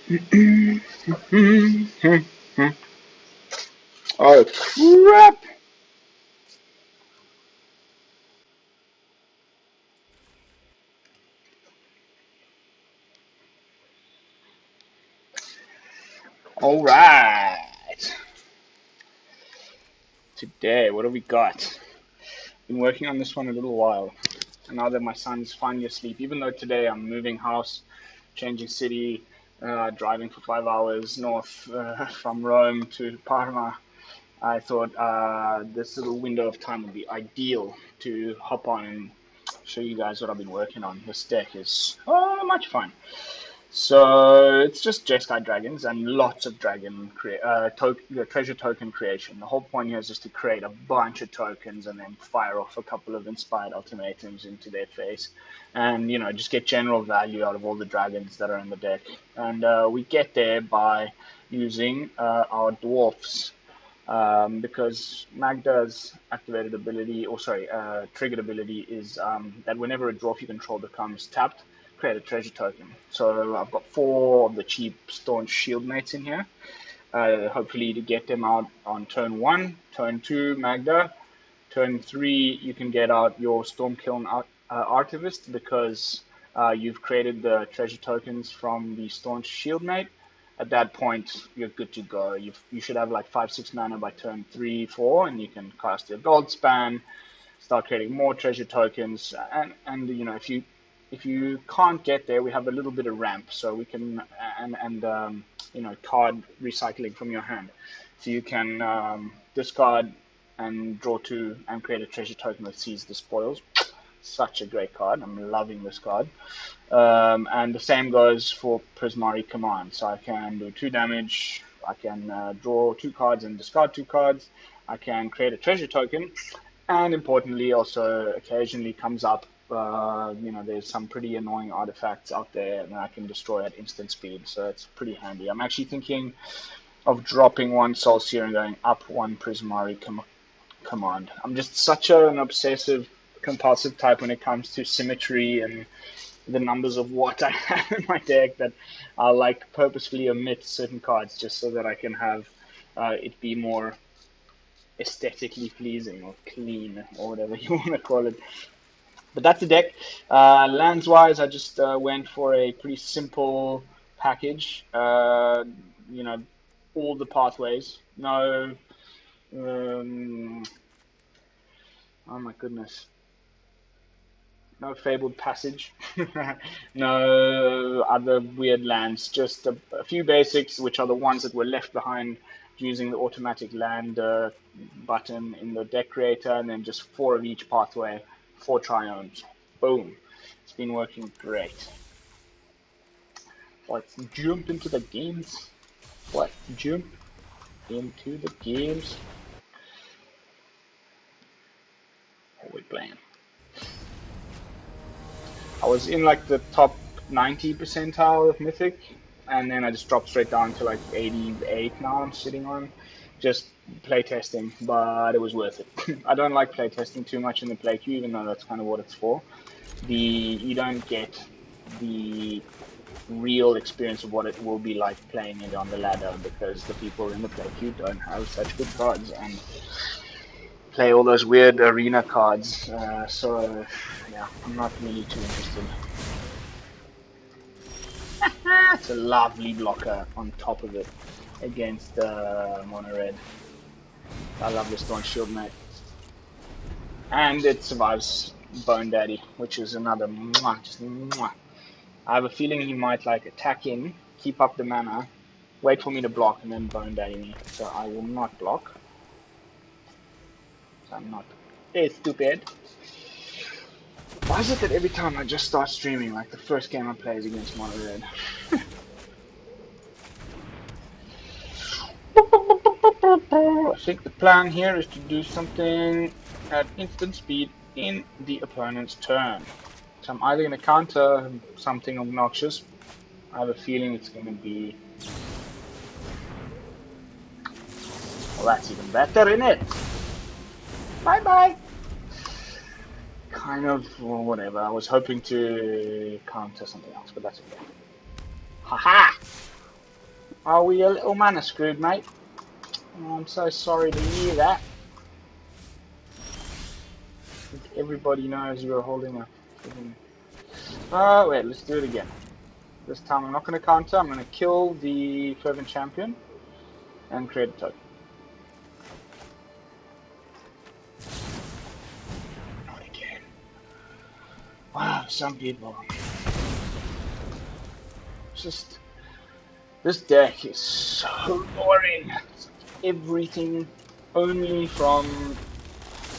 Oh crap! All right. Today, what have we got? Been working on this one a little while. And now that my son's finally asleep, even though today I'm moving house, changing city, driving for 5 hours north from Rome to Parma, I thought this little window of time would be ideal to hop on and show you guys what I've been working on. This deck is so much fun. So it's just Jeskai dragons and lots of treasure token creation. The whole point here is just to create a bunch of tokens and then fire off a couple of inspired ultimatums into their face, and just get general value out of all the dragons that are in the deck. And we get there by using our dwarfs. Because Magda's activated ability, or sorry, triggered ability is that whenever a dwarf you control becomes tapped, create a treasure token. So I've got 4 of the cheap Staunch Shieldmates in here, hopefully to get them out on turn 1, turn 2, Magda. Turn 3, you can get out your Storm-Kiln Artist because you've created the treasure tokens from the Staunch Shieldmate. At that point, you're good to go. You should have like 5-6 mana by turn 3, 4, and you can cast your Goldspan, start creating more treasure tokens, and if you can't get there, we have a little bit of ramp, so we can card recycling from your hand, so you can discard and draw 2 and create a treasure token that sees the spoils. Such a great card. I'm loving this card. And the same goes for Prismari Command. So I can do 2 damage. I can draw 2 cards and discard 2 cards. I can create a treasure token. And importantly, also occasionally comes up, there's some pretty annoying artifacts out there that I can destroy at instant speed. So it's pretty handy. I'm actually thinking of dropping 1 Soul Sear and going up 1 Prismari Command. I'm just such an obsessive compulsive type when it comes to symmetry and the numbers of what I have in my deck that I'll like purposefully omit certain cards just so that I can have it be more aesthetically pleasing or clean or whatever you want to call it. But that's the deck. Lands wise, I just went for a pretty simple package. You know, all the pathways. No. Oh my goodness. No Fabled Passage. No other weird lands. Just a few basics, which are the ones that were left behind using the automatic land button in the deck creator, and then just 4 of each pathway, 4 triomes. Boom. It's been working great. Let's jump into the games. What? Jump into the games. What are we playing? I was in like the top 90 percentile of Mythic, and then I just dropped straight down to like 88 now I'm sitting on. Just playtesting, but it was worth it. I don't like playtesting too much in the play queue, even though that's kind of what it's for. You don't get the real experience of what it will be like playing it on the ladder because the people in the play queue don't have such good cards and play all those weird arena cards. So yeah, I'm not really too interested. It's a lovely blocker on top of it against mono red. I love the Staunch Shieldmate. And it survives Bone Daddy, which is another mwah, just mwah. I have a feeling he might like attack in, keep up the mana, wait for me to block, and then Bone Daddy me. So I will not block. So I'm not stupid. Why is it that every time I just start streaming, like the first game I play is against mono red? I think the plan here is to do something at instant speed in the opponent's turn. So I'm either going to counter something obnoxious. I have a feeling it's going to be... Well, that's even better, isn't it? Bye-bye! Kind of, well, whatever. I was hoping to counter something else, but that's okay. Haha! Are we a little mana screwed, mate? Oh, I'm so sorry to hear that. I think everybody knows you were holding a... Oh, wait, let's do it again. This time I'm not going to counter, I'm going to kill the Fervent Champion and create a token. Not again. Wow, some people. It's just... This deck is so boring. It's everything only from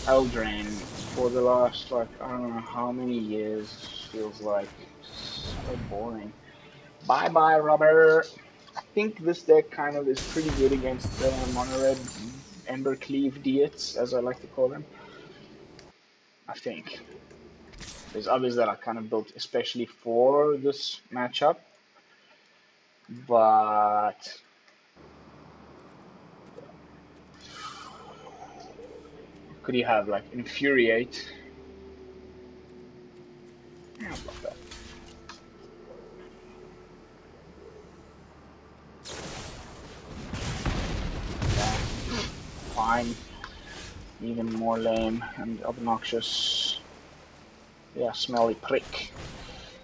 Eldraine for the last, like, I don't know how many years. Feels like so boring. Bye-bye, rubber. I think this deck kind of is pretty good against the mono-red Embercleave Deities, as I like to call them. I think. There's others that are kind of built especially for this matchup. But... could you have, like, Infuriate? Yeah, block that. Yeah. Fine. Even more lame and obnoxious. Yeah, smelly prick.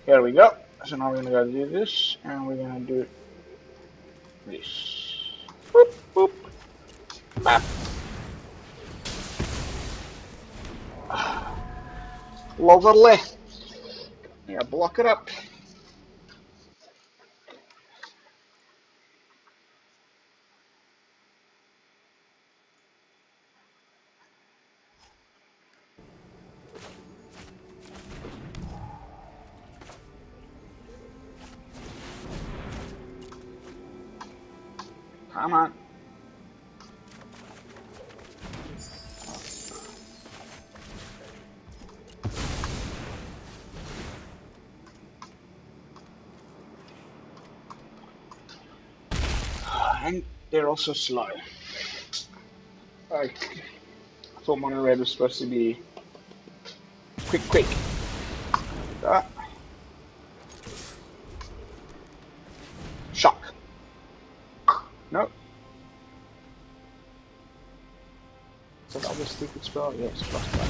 Here we go. So now we're gonna go do this, and we're gonna do this. Boop, boop. Bap. Lovely. Yeah, block it up. Come on. And they're also slow. Like, I thought mono red was supposed to be quick. That. Nope. Is that other stupid spell? Yes, frostbite.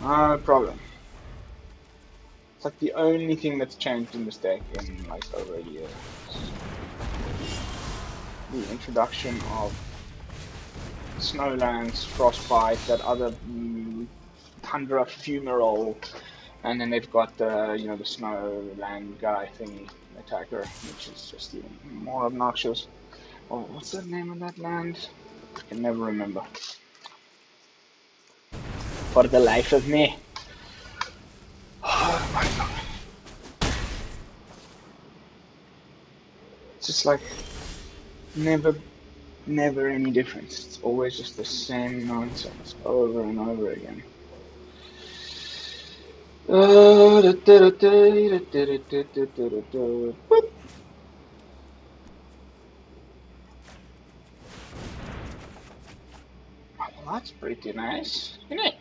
No problem. It's like the only thing that's changed in this deck in like over a year. The introduction of Snowlands, Frostbite, that other Tundra Fumarole, and then they've got the the Snowland guy thingy attacker, which is just even more obnoxious. Oh, what's the name of that land? I can never remember. For the life of me. Oh my god. It's just like never any difference. It's always just the same nonsense over and over again. Well, that's pretty nice, isn't it?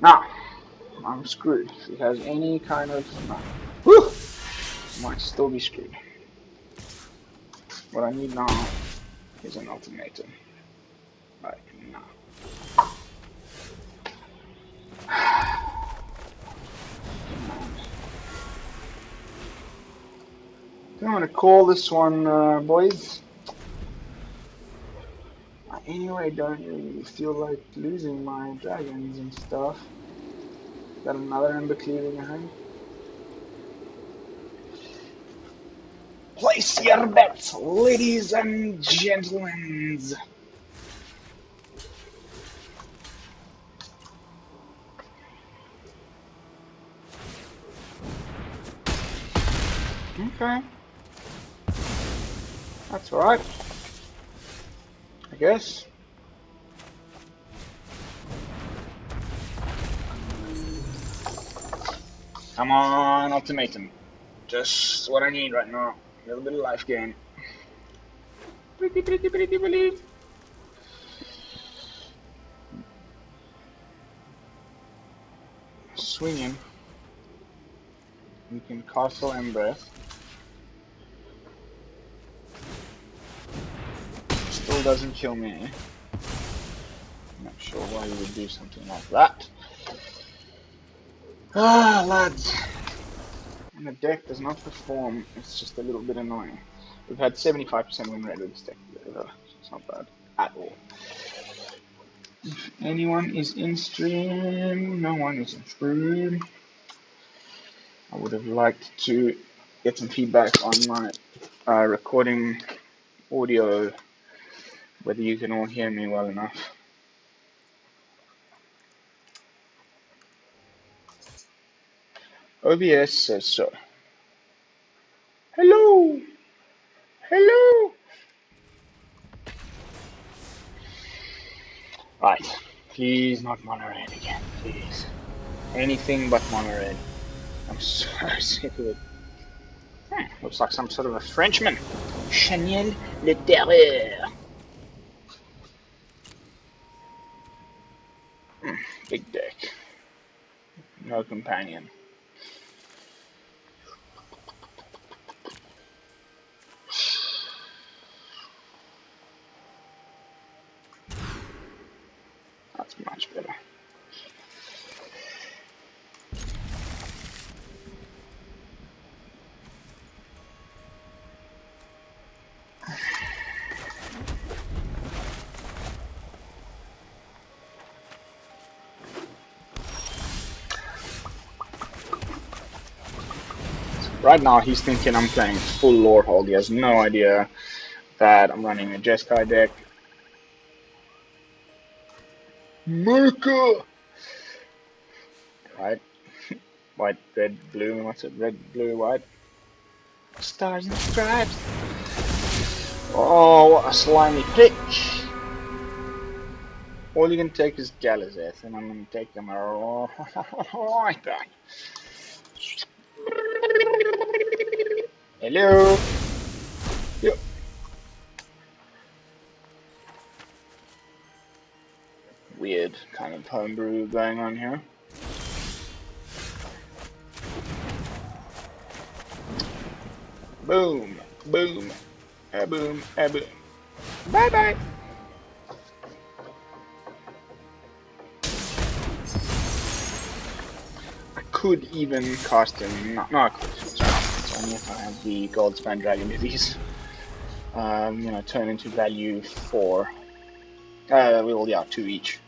Now, I'm screwed. If he has any kind of... No. Whew! Might still be screwed. What I need now is an ultimatum. Like, no. I'm gonna call this one, boys. I anyway don't really feel like losing my dragons and stuff. Got another Ember Cleaving at home. Place your bets, ladies and gentlemen. Okay. That's alright. I guess. Come on, ultimatum. Just what I need right now. A little bit of life gain. Pretty. Swinging. You can castle and breath. Still doesn't kill me. I'm not sure why you would do something like that. Ah, lads. And the deck does not perform. It's just a little bit annoying. We've had 75% win rate with this deck. It's not bad at all. If anyone is in stream, no one is in stream. I would have liked to get some feedback on my recording audio, whether you can all hear me well enough. OBS says so. Hello! Hello! Right. Please not mono red again, please. Anything but mono red. I'm so sick of it. Looks like some sort of a Frenchman. Chanel Le Terreur. Big deck. No companion. That's much better. Right now he's thinking I'm playing full Lorehold. He has no idea that I'm running a Jeskai deck. Merca! Right? White, red, blue, what's it? Red, blue, white. Stars and stripes. Oh, what a slimy pick. All you can take is Galazeth, and I'm going to take them right back. Hello. Yep. weird kind of homebrew going on here. Boom, boom, a boom, a boom. Bye bye. I could even cast him. No, I could. It's only if I have the Goldspan Dragon disease. You know, turn into value 4. Well, yeah, 2 each.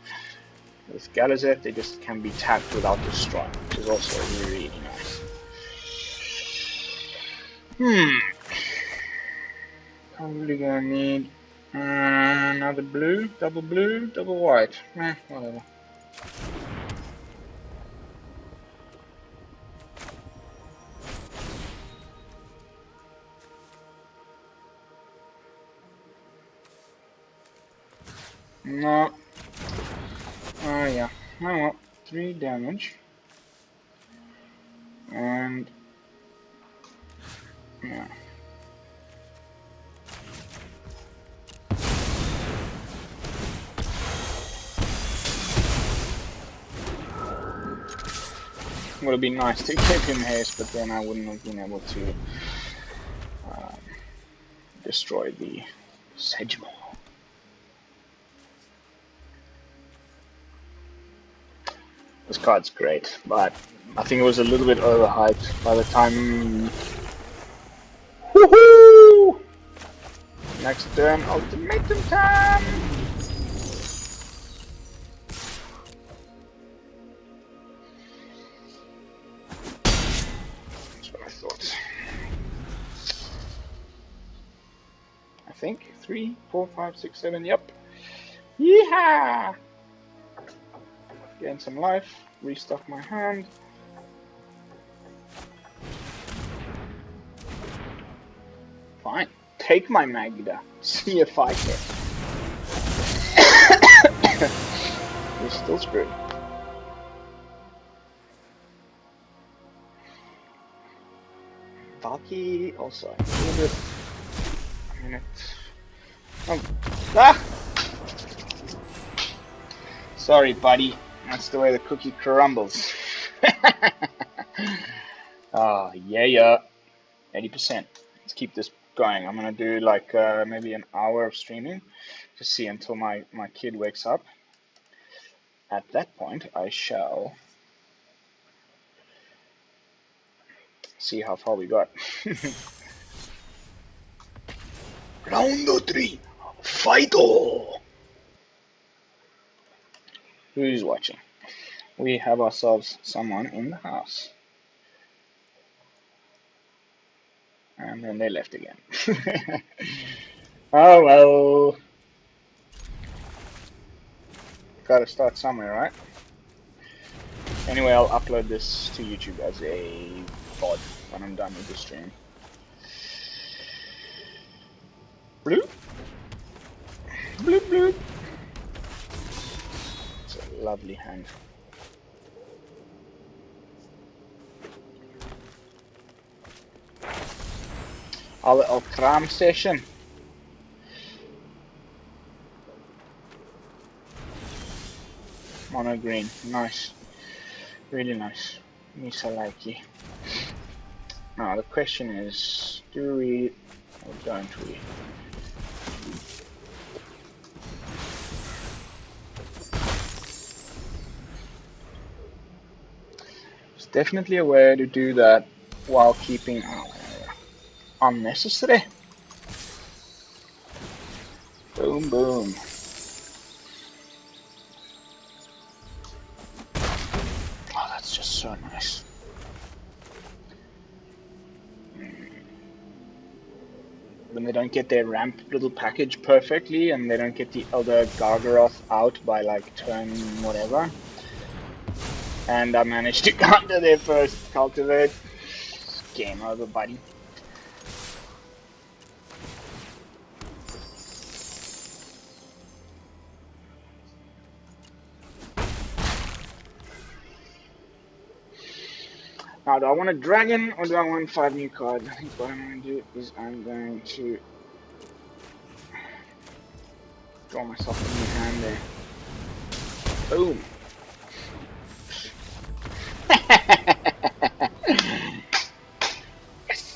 With Galazeth, they just can be tapped without destroying, which is also really nice. Probably gonna need another blue, double white. Whatever. No. Oh yeah. Oh well. 3 damage. And yeah. Would have been nice to give him haste, but then I wouldn't have been able to destroy the Sedgemoor. This card's great, but I think it was a little bit overhyped by the time. Woohoo! Next turn, ultimatum time! That's what I thought. I think 3, 4, 5, 6, 7. Yep. Yeehaw! Gain some life. Restock my hand. Fine. Take my Magda. See if I can. You're still screwed. Valky also. A little bit. A minute. Oh. Ah! Sorry, buddy. That's the way the cookie crumbles. Oh, yeah. 80%. Let's keep this going. I'm gonna do like maybe an hour of streaming. Just see until my kid wakes up. At that point, I shall see how far we got. Round 3, fight all! Who's watching? We have ourselves someone in the house. And then they left again. Oh well. Gotta start somewhere, right? Anyway, I'll upload this to YouTube as a VOD when I'm done with the stream. Blue? Blue. It's a lovely hand. A little cram session. Mono green, nice. Really nice. Misa likey. Now the question is, do we or don't we? There's definitely a way to do that while keeping unnecessary. Boom, boom. Oh, that's just so nice. When they don't get their ramp little package perfectly and they don't get the Elder Gargaroth out by like turn whatever. And I managed to counter their first cultivate. Game over, buddy. Now, do I want a dragon or do I want 5 new cards? I think what I'm going to do is I'm going to draw myself a new hand there. Boom. Yes.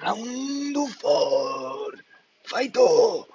Round 4. Fighto.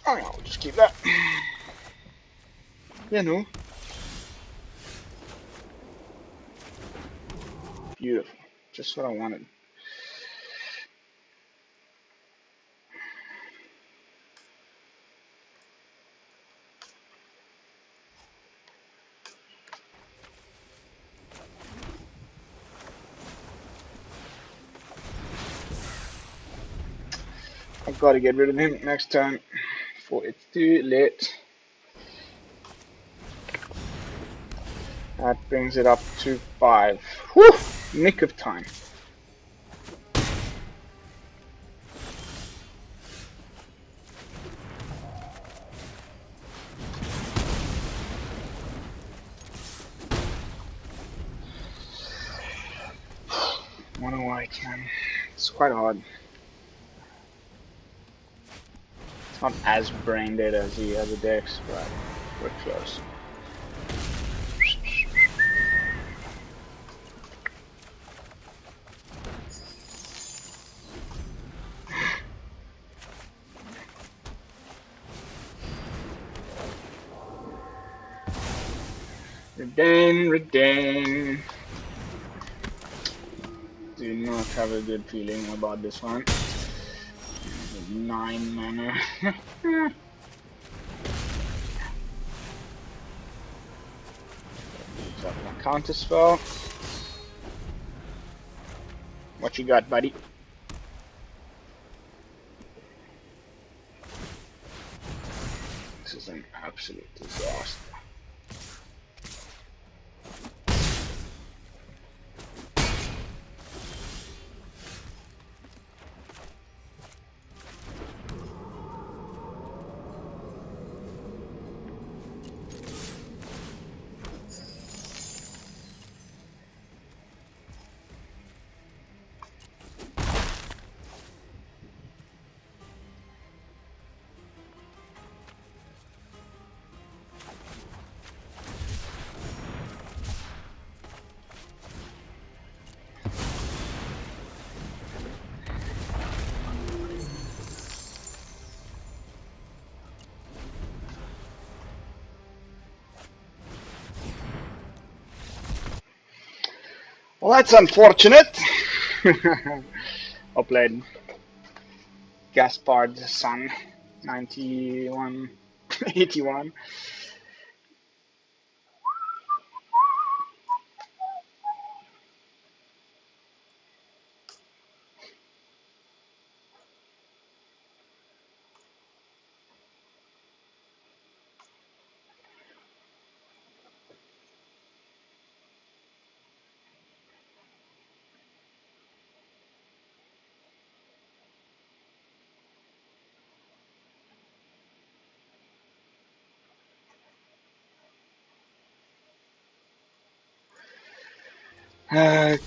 Oh, I'll just keep that. You know. Beautiful. Just what I wanted. I've got to get rid of him next turn before it's too late. That brings it up to 5. Whew! Nick of time. Wonder why I can. It's quite hard. It's not as brain dead as the other decks, but we're close. Redain, Redain. Do not have a good feeling about this one. 9 mana. Use up my counter spell. What you got, buddy? This is an absolute disaster. Well, that's unfortunate. I played Gaspard's son, 91, 81.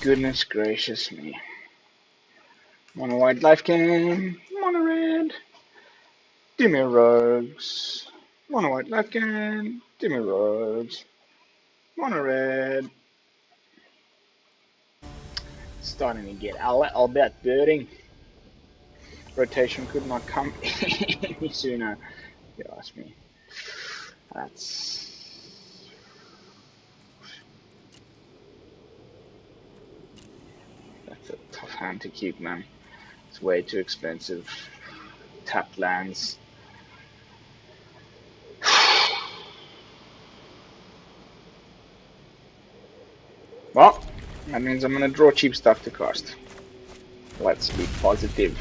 Goodness gracious me. Mono white life gain, mono red, dimmy rogues. Mono white life gain, dimmy rogues, mono red. Starting to get Albert birding. Rotation could not come any sooner, if you ask me. That's That's a tough hand to keep, man. It's way too expensive. Tapped lands. Well, that means I'm gonna draw cheap stuff to cast. Let's be positive.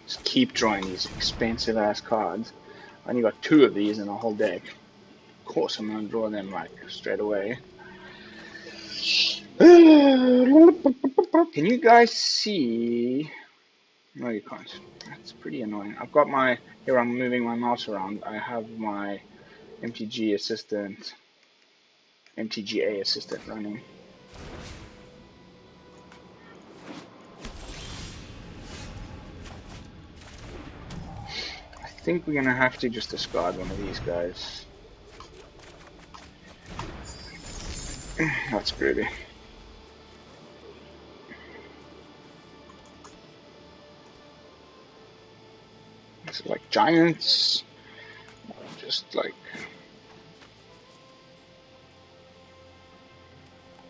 Just keep drawing these expensive ass cards. I only got 2 of these in a whole deck. Of course I'm gonna draw them like straight away. Can you guys see? No, you can't. That's pretty annoying. I've got my, here I'm moving my mouse around. I have my MTGA assistant running. I think we're gonna have to just discard one of these guys. That's groovy. It's like giants, just like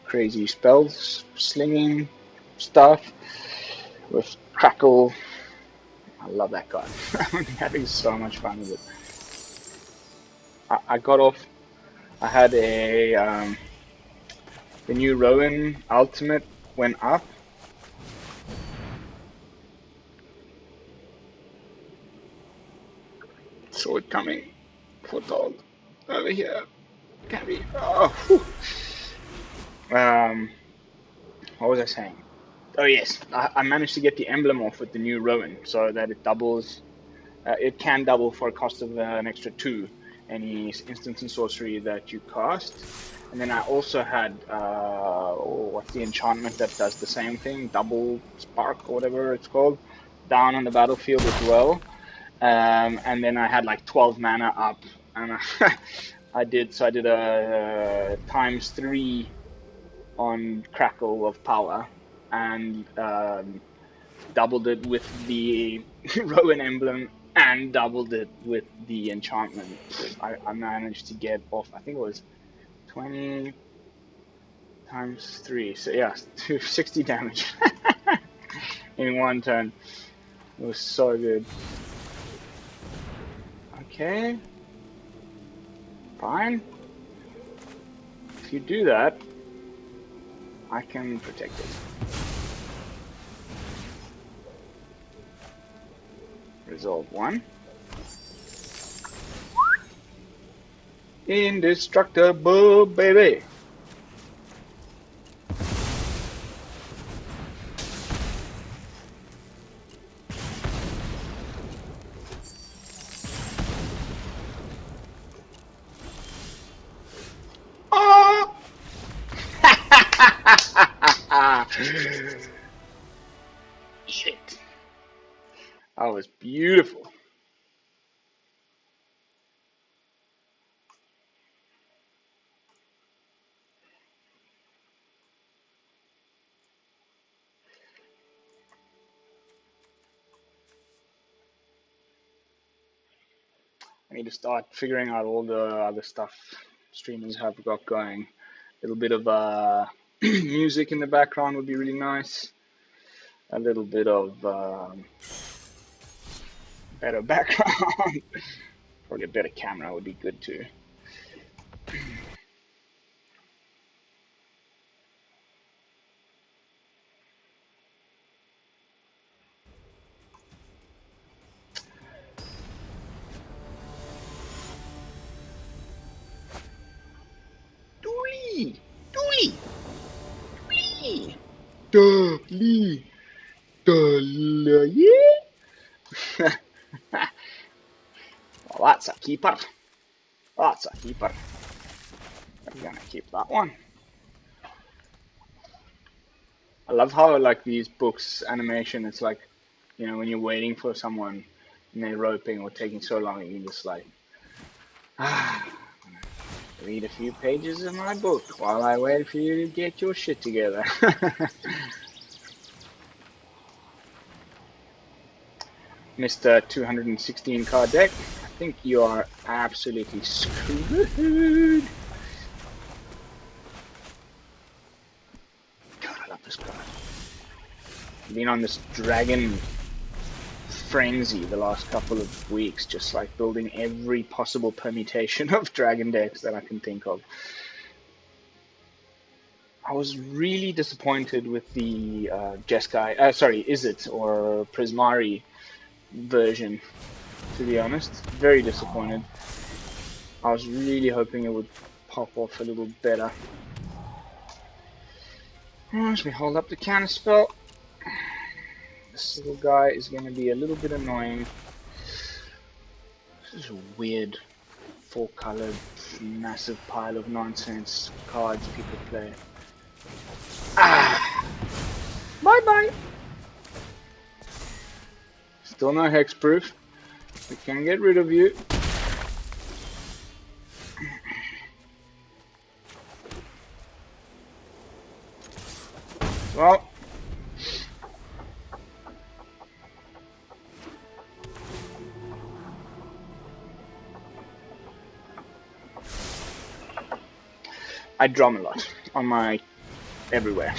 crazy spells, slinging stuff with crackle. I love that card. I'm having so much fun with it. I got off. I had a the new Rowan Ultimate went up. Saw it coming. Foothold over here. Can be. Oh, what was I saying? Oh yes, I managed to get the emblem off with the new Rowan, so that it doubles. It can double for a cost of an extra 2 any instant and sorcery that you cast. And then I also had what's the enchantment that does the same thing? Double spark or whatever it's called, down on the battlefield as well. And then I had like 12 mana up, and I did a ×3 on Crackle of power, and doubled it with the Rowan emblem, and doubled it with the enchantment. I managed to get off, I think it was 20 ×3, so yeah, 260 damage in one turn. It was so good. Okay, fine. If you do that, I can protect it. Resolve 1. Indestructible, baby. Oh! Eat it. That was beautiful. I need to start figuring out all the other stuff streamers have got going. A little bit of music in the background would be really nice. A little bit of better background. Probably a better camera would be good too. Dooley! Dooley! Dooley! Dooley! Dooley! Well, that's a keeper. That's a keeper. I'm gonna keep that one. I love how like these books animation, it's like, you know, when you're waiting for someone and they're roping or taking so long, and you just like, read a few pages of my book while I wait for you to get your shit together. Mr. 216 card deck, I think you are absolutely screwed. God, I love this card. I've been on this dragon frenzy the last couple of weeks, just like building every possible permutation of dragon decks that I can think of. I was really disappointed with the Jeskai, sorry, Izzet or Prismari version, to be honest. Very disappointed. I was really hoping it would pop off a little better. As we hold up the counter spell, this little guy is going to be a little bit annoying. This is a weird, four-colored, massive pile of nonsense cards people play. Bye-bye! Still no hexproof. We can get rid of you. Well, I drum a lot on my everywhere.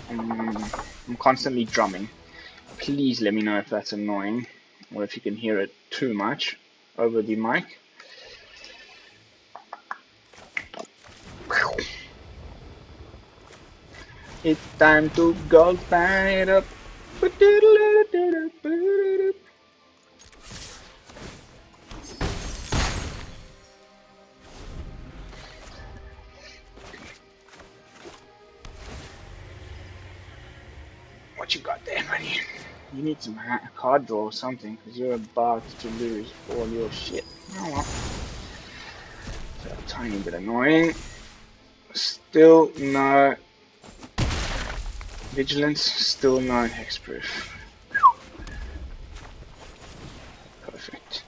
I'm constantly drumming. Please let me know if that's annoying or if you can hear it too much over the mic. It's time to Goldspan it up. What you got there, buddy? You need some card draw or something, because you're about to lose all your shit. Oh well. So a tiny bit annoying. Still no vigilance, still no hexproof. Perfect.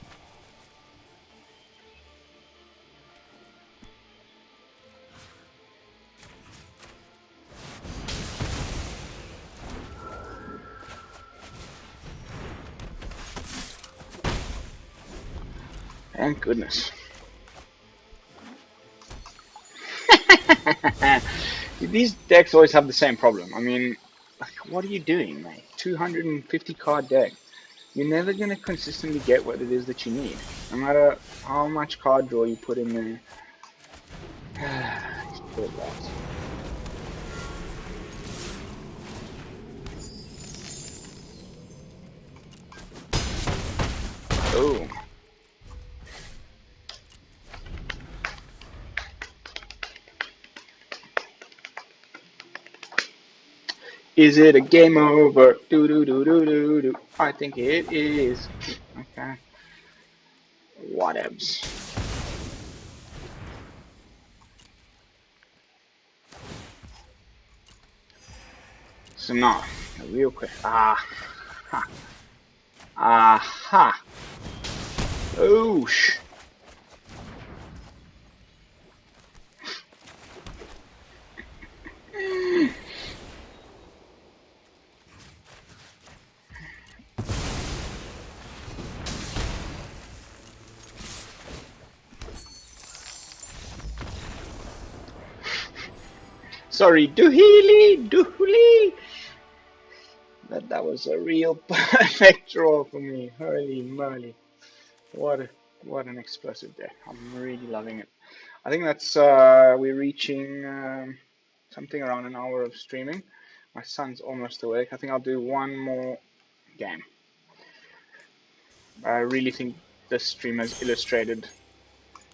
Thank goodness. These decks always have the same problem. I mean, like, what are you doing, mate? 250 card deck. You're never going to consistently get what it is that you need. No matter how much card draw you put in there. These poor lads. Oh. Is it a game over? Do do do do do do. I think it is. Okay. Whatevs. So now, real quick. Ha. Aha. Oosh. Sorry, Doohily. That was a real perfect draw for me. Holy moly. What an explosive deck. I'm really loving it. I think that's we're reaching something around an hour of streaming. My son's almost awake. I think I'll do one more game. I really think this stream has illustrated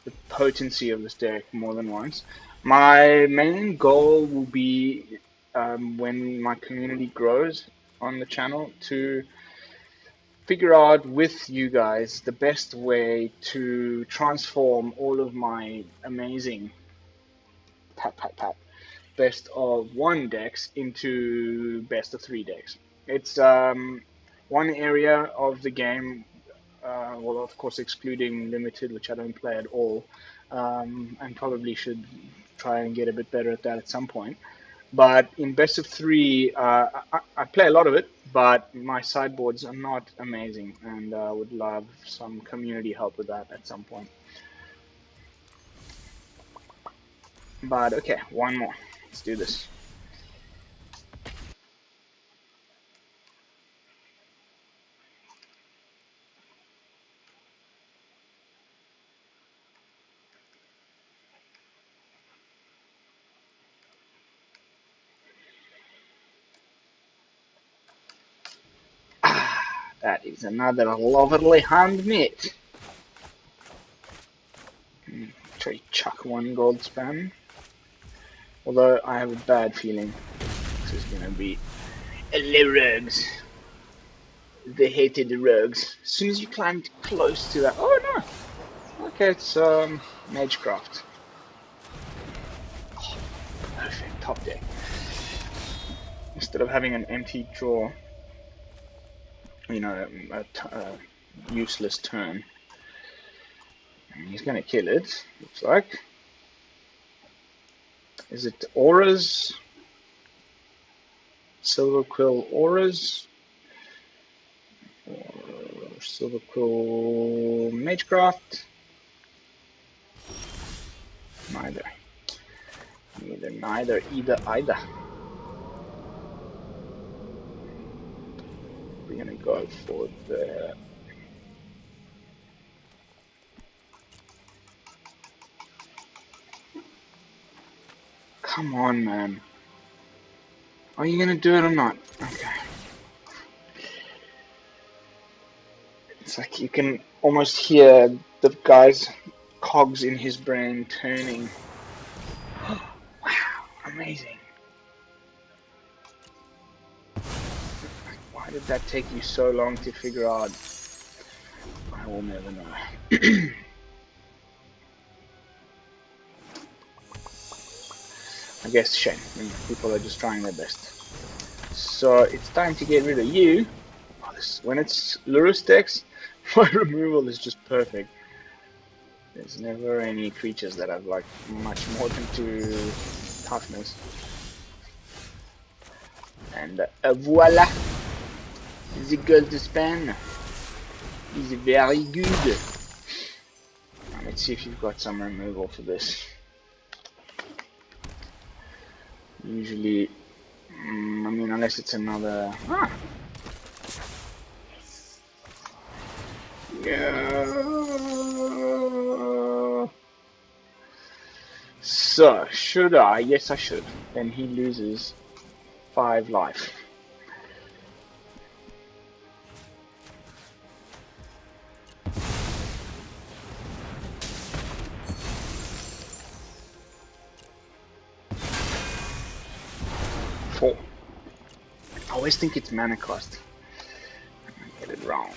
the potency of this deck more than once. My main goal will be when my community grows on the channel to figure out with you guys the best way to transform all of my amazing best of 1 decks into best of 3 decks. It's one area of the game, well, of course, excluding limited, which I don't play at all, and probably should try and get a bit better at that at some point. But in best of 3, I play a lot of it, but my sideboards are not amazing, and I would love some community help with that at some point. But okay, one more. Let's do this. That is another lovely hand, mate. Try chuck one Goldspan. Although I have a bad feeling this is gonna be hello rogues. They hated the rogues. As soon as you climbed close to that, oh no. Okay, it's Magecraft. Oh, perfect top deck. Instead of having an empty draw, you know, a useless turn. And he's gonna kill it. Looks like. Is it auras? Silver Quill auras? Or Silver Quill Magecraft? Neither. Neither, either. We're gonna go for the... Come on, man. Are you gonna do it or not? Okay. It's like you can almost hear the guy's cogs in his brain turning. Wow, amazing. Why did that take you so long to figure out? I will never know. I guess shame. People are just trying their best. So it's time to get rid of you. Oh, when it's Lurus decks, my removal is just perfect. There's never any creatures that have like much more than 2 toughness. And voila! The Goldspan is very good. Now, let's see if you've got some removal for this. Usually, I mean, unless it's another... Ah! Yeah. So, should I? Yes, I should. Then he loses 5 life. I always think it's mana cost. I get it wrong.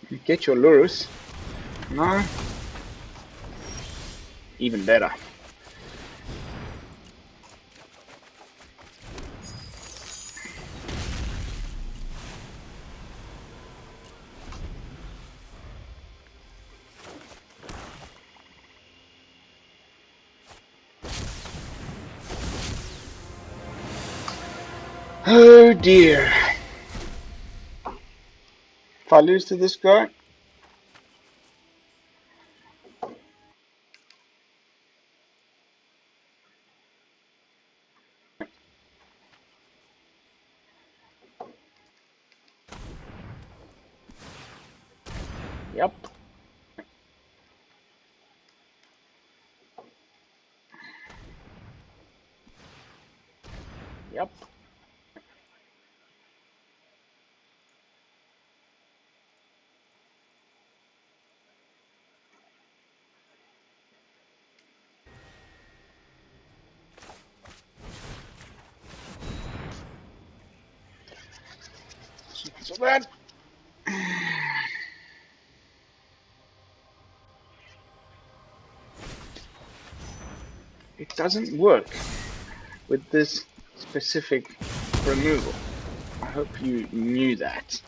You get your Lurus. No. Even better. Oh dear. If I lose to this guy, yep. Yep. So that it doesn't work with this specific removal. I hope you knew that,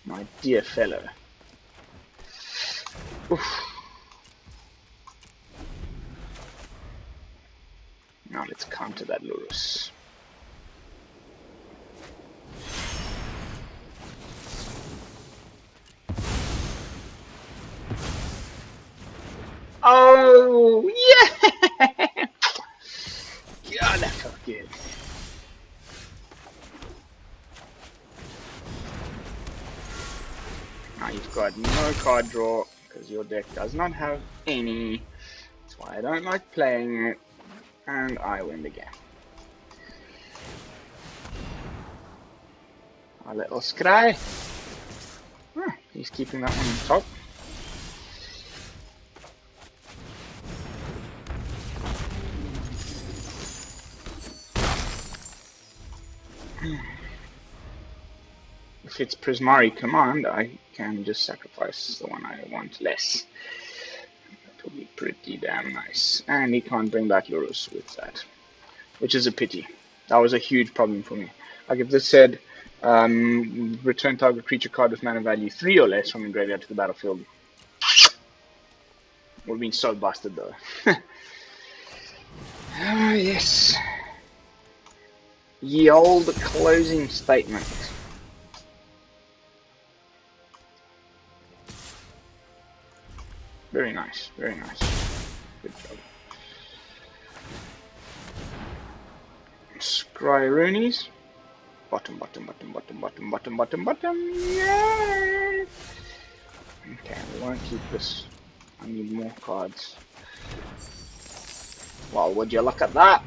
my dear fellow. Oof. Now let's counter that Lurus. Oh, yeah! God, that felt good. Now you've got no card draw, because your deck does not have any. That's why I don't like playing it. And I win the game. Our little Scry. Oh, he's keeping that one on top. If it's Prismari Command, I can just sacrifice the one I want less. That will be pretty damn nice. And he can't bring back Lurus with that, which is a pity. That was a huge problem for me. Like if this said, return target creature card with mana value 3 or less from the graveyard to the battlefield, would have been so busted though. Ah, yes. Ye old closing statement. Very nice, very nice. Good job. Scry Roonies. Bottom, bottom, bottom, bottom, bottom, bottom, bottom, bottom. Yeah! Okay, we won't keep this. I need more cards. Well, would you look at that?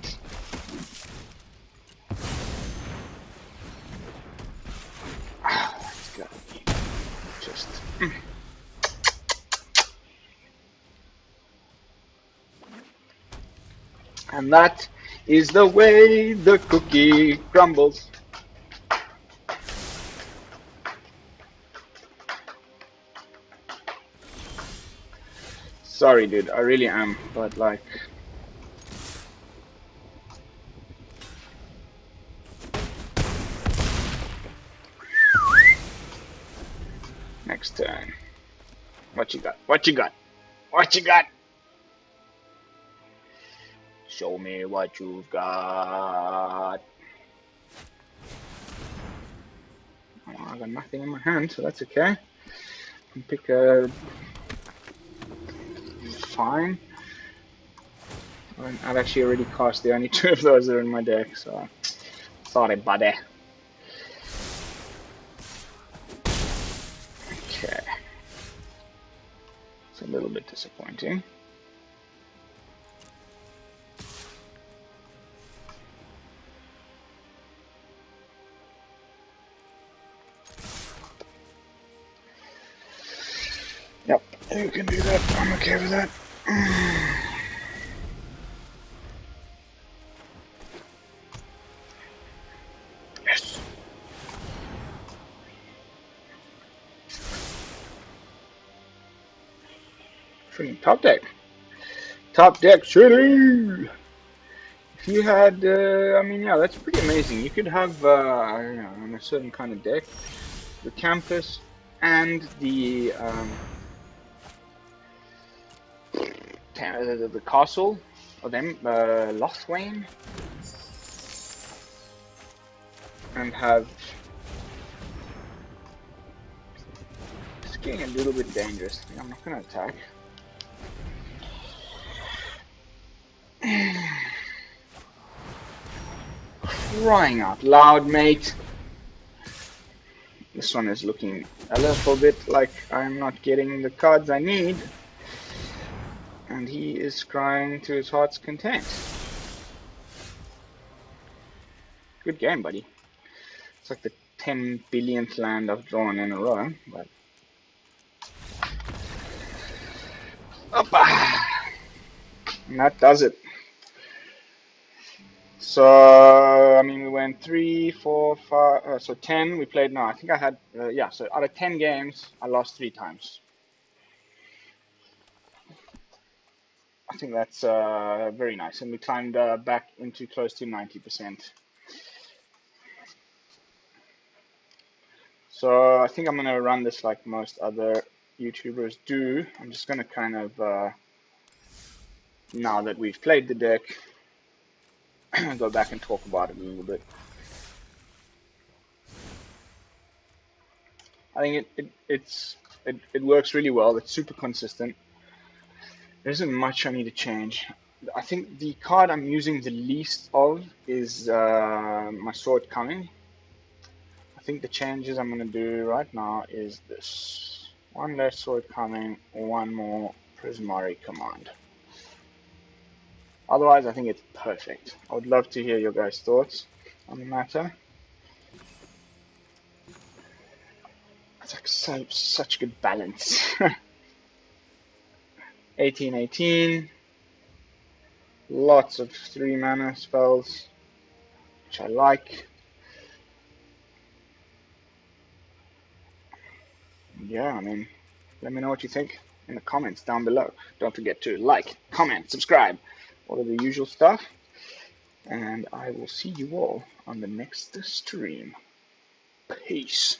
It's gotta be just. And that is the way the cookie crumbles. Sorry, dude, I really am, but like. Next turn. What you got? What you got? What you got? Show me what you've got. Oh, I got nothing in my hand, so that's okay. I can pick a. Fine. I've actually already cast the only 2 of those that are in my deck, so. Sorry, buddy. Okay. It's a little bit disappointing. Yep, you can do that. I'm okay with that. Yes. Freaking top deck. Top deck city! If you had, I mean, yeah, that's pretty amazing. You could have, I don't know, on a certain kind of deck, the campus and the castle of them, Lothwain, and have. It's getting a little bit dangerous. I'm not gonna attack. Crying out loud, mate. This one is looking a little bit like I'm not getting the cards I need. And he is crying to his heart's content. Good game, buddy. It's like the 10 billionth land I've drawn in a row, but. Opa! And that does it. So, I mean, we went 3, 4, 5, so 10. We played, no, I think I had, yeah, so out of 10 games, I lost 3 times. I think that's very nice. And we climbed back into close to 90%. So, I think I'm going to run this like most other YouTubers do. I'm just going to kind of, now that we've played the deck, go back and talk about it a little bit. I think it works really well. It's super consistent. There isn't much I need to change. I think the card I'm using the least of is my Sword Coming. I think the changes I'm going to do right now is this. One less Sword Coming, one more Prismari Command. Otherwise, I think it's perfect. I would love to hear your guys' thoughts on the matter. It's like such good balance. 18/18. Lots of 3 mana spells, which I like. Yeah, I mean, let me know what you think in the comments down below. Don't forget to like, comment, subscribe, all of the usual stuff. And I will see you all on the next stream. Peace.